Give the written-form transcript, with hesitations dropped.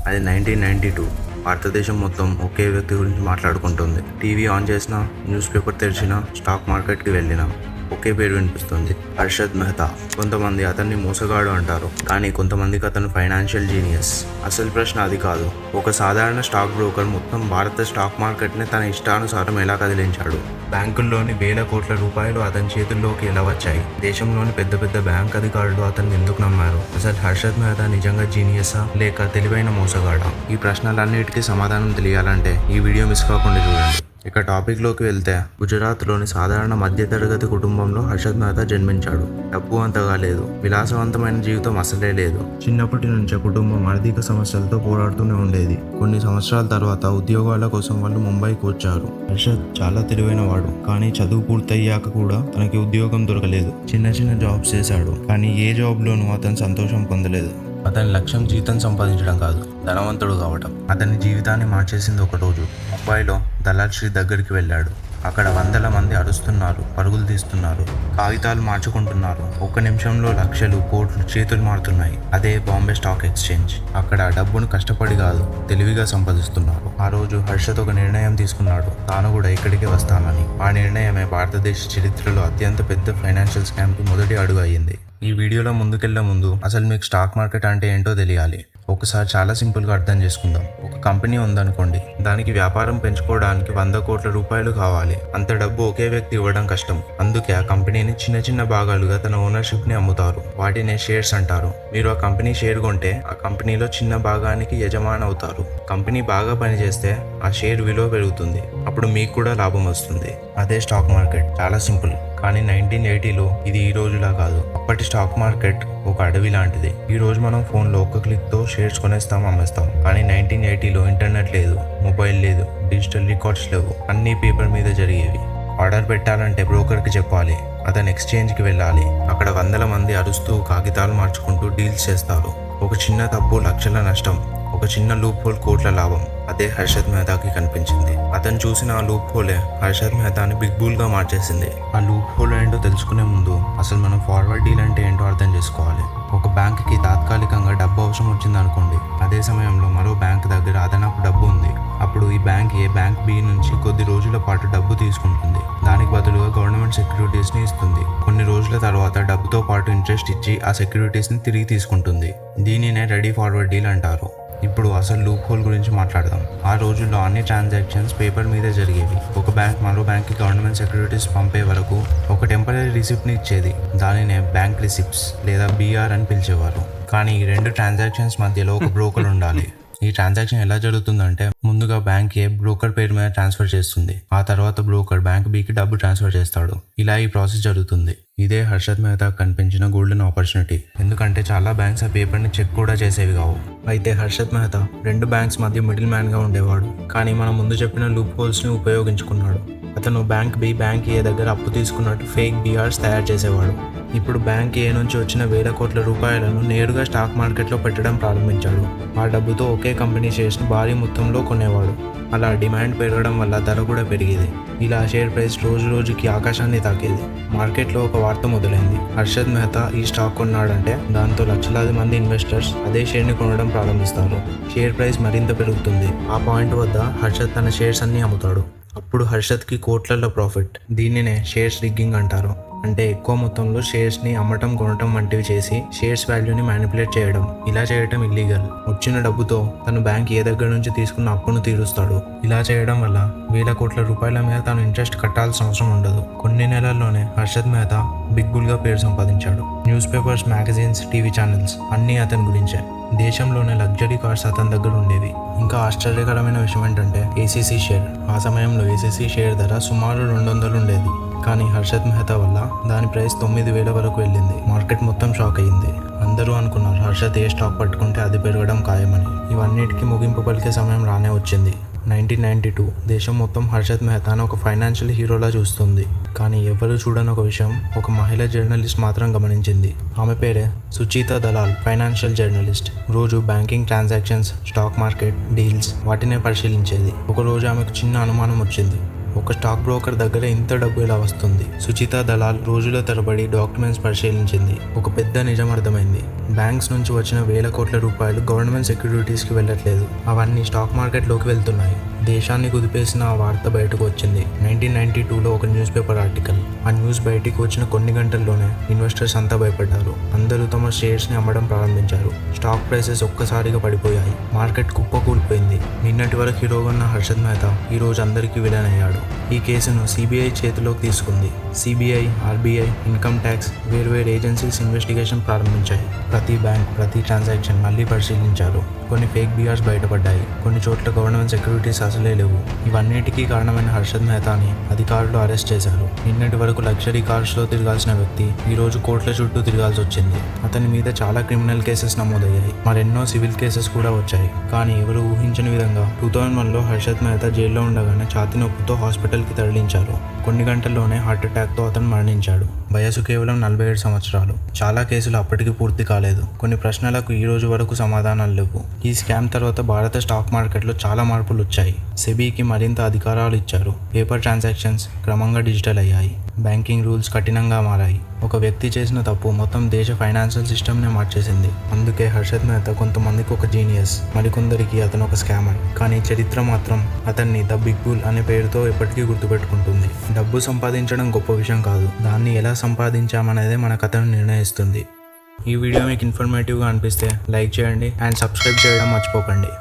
అది 1992. భారతదేశం మొత్తం ఒకే వ్యక్తి గురించి మాట్లాడుకుంటుంది. టీవీ ఆన్ చేసినా, న్యూస్ పేపర్ తెరిచినా, స్టాక్ మార్కెట్కి వెళ్ళినా ఒకే పేరు వినిపిస్తుంది, హర్షద్ మెహతా. కొంతమంది అతన్ని మోసగాడు అంటారు, కానీ కొంతమందికి అతను ఫైనాన్షియల్ జీనియస్. అసలు ప్రశ్న అది కాదు. ఒక సాధారణ స్టాక్ బ్రోకర్ మొత్తం భారత స్టాక్ మార్కెట్ని తన ఇష్టానుసారం ఎలా కదిలించాడు? బ్యాంకుల్లోని వేల కోట్ల రూపాయలు అతని చేతుల్లోకి ఎలా వచ్చాయి? దేశంలోని పెద్ద పెద్ద బ్యాంక్ అధికారులు అతన్ని ఎందుకు నమ్మారు? అసలు హర్షద్ మెహతా నిజంగా జీనియసా లేక తెలివైన మోసగాడా? ఈ ప్రశ్నలన్నిటికీ సమాధానం తెలియాలంటే ఈ వీడియో మిస్ కాకుండా చూడండి. ఇక టాపిక్లోకి వెళ్తే, గుజరాత్లోని సాధారణ మధ్యతరగతి కుటుంబంలో హర్షద్ మెహతా జన్మించాడు. డబ్బు అంతగా లేదు, విలాసవంతమైన జీవితం అసలే లేదు. చిన్నప్పటి నుంచే కుటుంబం ఆర్థిక సమస్యలతో పోరాడుతూనే ఉండేది. కొన్ని సంవత్సరాల తర్వాత ఉద్యోగాల కోసం వాళ్ళు ముంబైకి వచ్చారు. హర్షద్ చాలా తెలివైన వాడు, కానీ చదువు పూర్తయ్యాక కూడా తనకి ఉద్యోగం దొరకలేదు. చిన్న చిన్న జాబ్స్ చేశాడు, కానీ ఏ జాబ్లోనూ అతను సంతోషం పొందలేదు. అతని లక్ష్యం జీతం సంపాదించడం కాదు, ధనవంతుడు కావటం. అతని జీవితాన్ని మార్చేసింది ఒక రోజు. ముంబైలో దలాల్ శ్రీ దగ్గరికి వెళ్ళాడు. అక్కడ వందల మంది అరుస్తున్నారు, పరుగులు తీస్తున్నారు, కాగితాలు మార్చుకుంటున్నారు. ఒక్క నిమిషంలో లక్షలు, కోట్లు చేతులు మారుతున్నాయి. అదే బాంబే స్టాక్ ఎక్స్చేంజ్. అక్కడ డబ్బును కష్టపడి కాదు, తెలివిగా సంపాదిస్తున్నారు. ఆ రోజు హర్షద్ ఒక నిర్ణయం తీసుకున్నాడు, తాను కూడా ఇక్కడికే వస్తానని. ఆ నిర్ణయమే భారతదేశ చరిత్రలో అత్యంత పెద్ద ఫైనాన్షియల్ స్కామ్కి మొదటి అడుగు అయ్యింది. ఈ వీడియోలో ముందుకెళ్లే ముందు అసలు మీకు స్టాక్ మార్కెట్ అంటే ఏంటో తెలియాలి. ఒకసారి చాలా సింపుల్గా అర్థం చేసుకుందాం. ఒక కంపెనీ ఉందనుకోండి, దానికి వ్యాపారం పెంచుకోవడానికి 100 కోట్ల రూపాయలు కావాలి. అంత డబ్బు ఒకే వ్యక్తి ఇవ్వడం కష్టం. అందుకే ఆ కంపెనీని చిన్న చిన్న భాగాలుగా తన ఓనర్షిప్ని అమ్ముతారు. వాటినే షేర్స్ అంటారు. మీరు ఆ కంపెనీ షేర్ కొంటే ఆ కంపెనీలో చిన్న భాగానికి యజమాని అవుతారు. కంపెనీ బాగా పనిచేస్తే ఆ షేర్ విలువ పెరుగుతుంది. అప్పుడు మీకు కూడా లాభం వస్తుంది. అదే స్టాక్ మార్కెట్. చాలా సింపుల్. కానీ 1980లో ఇది ఈ రోజులా కాదు. అప్పటి స్టాక్ మార్కెట్ ఒక అడవి లాంటిది. ఈ రోజు మనం ఫోన్లో ఒక్క క్లిక్తో షేర్స్ కొనేస్తాం, అమ్మేస్తాం. కానీ 1980లో ఇంటర్నెట్ లేదు, మొబైల్ లేదు, డిజిటల్ రికార్డ్స్ లేవు. అన్నీ పేపర్ మీద జరిగేవి. ఆర్డర్ పెట్టాలంటే బ్రోకర్కి చెప్పాలి, అతను ఎక్స్చేంజ్కి వెళ్ళాలి. అక్కడ వందల మంది అరుస్తూ, కాగితాలు మార్చుకుంటూ డీల్స్ చేస్తారు. ఒక చిన్న తప్పు లక్షల నష్టం, ఒక చిన్న లూప్ హోల్ కోట్ల లాభం. అదే హర్షద్ మెహతాకి కనిపించింది. అతను చూసిన ఆ లూప్ హోలే హర్షద్ మెహతాని బిగ్ బుల్గా మార్చేసింది. ఆ లూప్ హోల్ ఏంటో తెలుసుకునే ముందు అసలు మనం ఫార్వర్డ్ డీల్ అంటే ఏంటో అర్థం చేసుకోవాలి. ఒక బ్యాంక్కి తాత్కాలికంగా డబ్బు అవసరం వచ్చింది అనుకోండి. అదే సమయంలో మరో బ్యాంక్ దగ్గర అదనపు డబ్బు ఉంది. అప్పుడు ఈ బ్యాంక్ ఏ బ్యాంక్ బి నుంచి కొద్ది రోజుల పాటు డబ్బు తీసుకుంటుంది. దానికి బదులుగా గవర్నమెంట్ సెక్యూరిటీస్ని ఇస్తుంది. కొన్ని రోజుల తర్వాత డబ్బుతో పాటు ఇంట్రెస్ట్ ఇచ్చి ఆ సెక్యూరిటీస్ని తిరిగి తీసుకుంటుంది. దీనినే రెడీ ఫార్వర్డ్ డీల్ అంటారు. ఇప్పుడు అసలు లూప్ హోల్ గురించి మాట్లాడదాం. ఆ రోజుల్లో అన్ని ట్రాన్సాక్షన్స్ పేపర్ మీదే జరిగేవి. ఒక బ్యాంక్ మరో బ్యాంక్కి గవర్నమెంట్ సెక్యూరిటీస్ పంపే వరకు ఒక టెంపరీ రిసిప్ట్ని ఇచ్చేది. దానినే బ్యాంక్ రిసిప్ట్స్ లేదా బీఆర్ అని పిలిచేవారు. కానీ ఈ రెండు ట్రాన్సాక్షన్స్ మధ్యలో ఒక బ్రోకర్ ఉండాలి. ఈ ట్రాన్సాక్షన్ ఎలా జరుగుతుందంటే, ముందుగా బ్యాంక్ ఏ బ్రోకర్ పేరు మీద ట్రాన్స్ఫర్ చేస్తుంది. ఆ తర్వాత బ్రోకర్ బ్యాంక్ బికి డబ్బు ట్రాన్స్ఫర్ చేస్తాడు. ఇలా ఈ ప్రాసెస్ జరుగుతుంది. ఇదే హర్షద్ మెహతా కనిపించిన గోల్డెన్ ఆపర్చునిటీ. ఎందుకంటే చాలా బ్యాంక్స్ ఆ పేపర్ని చెక్ కూడా చేసేవి కావు. అయితే హర్షద్ మెహతా రెండు బ్యాంక్స్ మధ్య మిడిల్ మ్యాన్గా ఉండేవాడు. కానీ మనం ముందు చెప్పిన లూప్ హోల్స్ని ఉపయోగించుకున్నాడు. అతను బ్యాంక్ బి, బ్యాంక్ ఏ దగ్గర అప్పు తీసుకున్నట్టు ఫేక్ బీఆర్స్ తయారు చేసేవాడు. ఇప్పుడు బ్యాంక్ ఏ నుంచి వచ్చిన వేల కోట్ల రూపాయలను నేరుగా స్టాక్ మార్కెట్లో పెట్టడం ప్రారంభించాడు. ఆ డబ్బుతో ఒకే కంపెనీ షేర్స్ని భారీ మొత్తంలో కొనేవాడు. అలా డిమాండ్ పెరగడం వల్ల ధర కూడా పెరిగేది. ఇలా షేర్ ప్రైస్ రోజు రోజుకి ఆకాశాన్ని తాకేది. మార్కెట్లో ఒక వార్త మొదలైంది. హర్షద్ మెహతా ఈ స్టాక్ కొన్నాడంటే దాంతో లక్షలాది మంది ఇన్వెస్టర్స్ అదే షేర్ని కొనడం ప్రారంభిస్తారు. షేర్ ప్రైస్ మరింత పెరుగుతుంది. ఆ పాయింట్ వద్ద హర్షద్ తన షేర్స్ అన్ని అమ్ముతాడు. అప్పుడు హర్షద్కి కోట్లలో ప్రాఫిట్. దీనినే షేర్స్ రిగ్గింగ్ అంటారు. అంటే ఎక్కువ మొత్తంలో షేర్స్ని అమ్మటం, కొనటం వంటివి చేసి షేర్స్ వాల్యూని మ్యానిపులేట్ చేయడం. ఇలా చేయడం ఇల్లీగల్. వచ్చిన డబ్బుతో తను బ్యాంక్ ఏ దగ్గర నుంచి తీసుకున్న అప్పును తీరుస్తాడు. ఇలా చేయడం వల్ల వేల కోట్ల రూపాయల మీద తాను ఇంట్రెస్ట్ కట్టాల్సిన అవసరం ఉండదు. కొన్ని నెలల్లోనే హర్షద్ మెహతా బిగ్ బుల్గా పేరు సంపాదించాడు. News papers, magazines, TV channels అన్నీ అతని గురించే. దేశంలోనే లగ్జరీ కార్స్ అతని దగ్గర ఉండేవి. ఇంకా ఆశ్చర్యకరమైన విషయం ఏంటంటే ఏసీసీ షేర్. ఆ సమయంలో ఏసీసీ షేర్ ధర సుమారు 200 ఉండేది. కానీ హర్షద్ మెహతా వల్ల దాని ప్రైస్ 9,000 వరకు వెళ్ళింది. మార్కెట్ మొత్తం షాక్ అయ్యింది. అందరూ అనుకున్నారు హర్షద్ ఏ స్టాక్ పట్టుకుంటే అది పెరగడం ఖాయమని. ఇవన్నిటికీ ముగింపు పలికే సమయం రానే వచ్చింది. 1992 దేశం మొత్తం హర్షద్ మెహతాను ఒక ఫైనాన్షియల్ హీరోలా చూస్తుంది. కానీ ఎవరు చూడని ఒక విషయం ఒక మహిళా జర్నలిస్ట్ మాత్రం గమనించింది. ఆమె పేరే సుచీతా దలాల్. Financial journalist. రోజు banking transactions, stock market deals వాటినే పరిశీలించేది. ఒకరోజు ఆమెకు చిన్న అనుమానం వచ్చింది. ఒక స్టాక్ బ్రోకర్ దగ్గర ఇంత డబ్బు ఎలా వస్తుంది? సుచిత దలాల్ రోజుల తరబడి డాక్యుమెంట్స్ పరిశీలించింది. ఒక పెద్ద నిజం అర్థమైంది. బ్యాంక్స్ నుంచి వచ్చిన వేల కోట్ల రూపాయలు గవర్నమెంట్ సెక్యూరిటీస్కి వెళ్ళట్లేదు, అవన్నీ స్టాక్ మార్కెట్లోకి వెళ్తున్నాయి. దేశాన్ని కుదిపేసిన ఆ వార్త బయటకు వచ్చింది 1992లో ఒక న్యూస్ పేపర్ ఆర్టికల్. ఆ న్యూస్ బయటికి వచ్చిన కొన్ని గంటల్లోనే ఇన్వెస్టర్స్ అంతా భయపడ్డారు. అందరూ తమ షేర్స్ని అమ్మడం ప్రారంభించారు. స్టాక్ ప్రైసెస్ ఒక్కసారిగా పడిపోయాయి. మార్కెట్ కుప్పకూలిపోయింది. నిన్నటి వరకు హీరోగా ఉన్న హర్షద్ మెహతా ఈ రోజు అందరికీ విలన్ అయ్యాడు. ఈ కేసును సిబిఐ చేతిలోకి తీసుకుంది. సిబిఐ, ఆర్బీఐ, ఇన్కమ్ ట్యాక్స్ వేర్వేరు ఏజెన్సీస్ ఇన్వెస్టిగేషన్ ప్రారంభించాయి. ప్రతి బ్యాంక్, ప్రతి ట్రాన్సాక్షన్ మళ్ళీ పరిశీలించారు. కొన్ని ఫేక్ బిఆర్స్ బయటపడ్డాయి. కొన్ని చోట్ల గవర్నమెంట్ సెక్యూరిటీస్ అసలే లేవు. ఇవన్నిటికీ కారణమైన హర్షద్ మెహతాని అధికారులు అరెస్ట్ చేశారు. నిన్నటి వరకు లగ్జరీ కార్స్లో తిరగాల్సిన వ్యక్తి ఈ రోజు కోర్టుల చుట్టూ తిరగాల్సి వచ్చింది. అతని మీద చాలా క్రిమినల్ కేసెస్ నమోదయ్యాయి. మరెన్నో సివిల్ కేసెస్ కూడా వచ్చాయి. కానీ ఎవరు ఊహించని విధంగా 2001లో హర్షద్ మెహతా జైల్లో ఉండగానే ఛాతీ నొప్పితో హాస్పిటల్కి తరలించారు. కొన్ని గంటల్లోనే హార్ట్ అటాక్తో అతను మరణించాడు. వయసు కేవలం 47 సంవత్సరాలు. చాలా కేసులు అప్పటికి పూర్తి కాలేదు. కొన్ని ప్రశ్నలకు ఈ రోజు వరకు సమాధానాలు లేవు. ఈ స్కామ్ తర్వాత భారత స్టాక్ మార్కెట్లో చాలా మార్పులు వచ్చాయి. సెబీకి మరింత అధికారాలు ఇచ్చారు. పేపర్ ట్రాన్సాక్షన్స్ క్రమంగా డిజిటల్ అయ్యాయి. బ్యాంకింగ్ రూల్స్ కఠినంగా మారాయి. ఒక వ్యక్తి చేసిన తప్పు మొత్తం దేశ ఫైనాన్షియల్ సిస్టమ్నే మార్చేసింది. అందుకే హర్షద్ మెహతా కొంతమందికి ఒక జీనియస్, మరికొందరికి అతను ఒక స్కామర్. కానీ చరిత్ర మాత్రం అతన్ని ద బిగ్ బుల్ అనే పేరుతో ఎప్పటికీ గుర్తుపెట్టుకుంటుంది. డబ్బు సంపాదించడం గొప్ప విషయం కాదు, దాన్ని ఎలా సంపాదించామనేదే మన కథను నిర్ణయిస్తుంది. ఈ వీడియో మీకు ఇన్ఫర్మేటివ్గా అనిపిస్తే లైక్ చేయండి అండ్ సబ్స్క్రైబ్ చేయడం మర్చిపోకండి.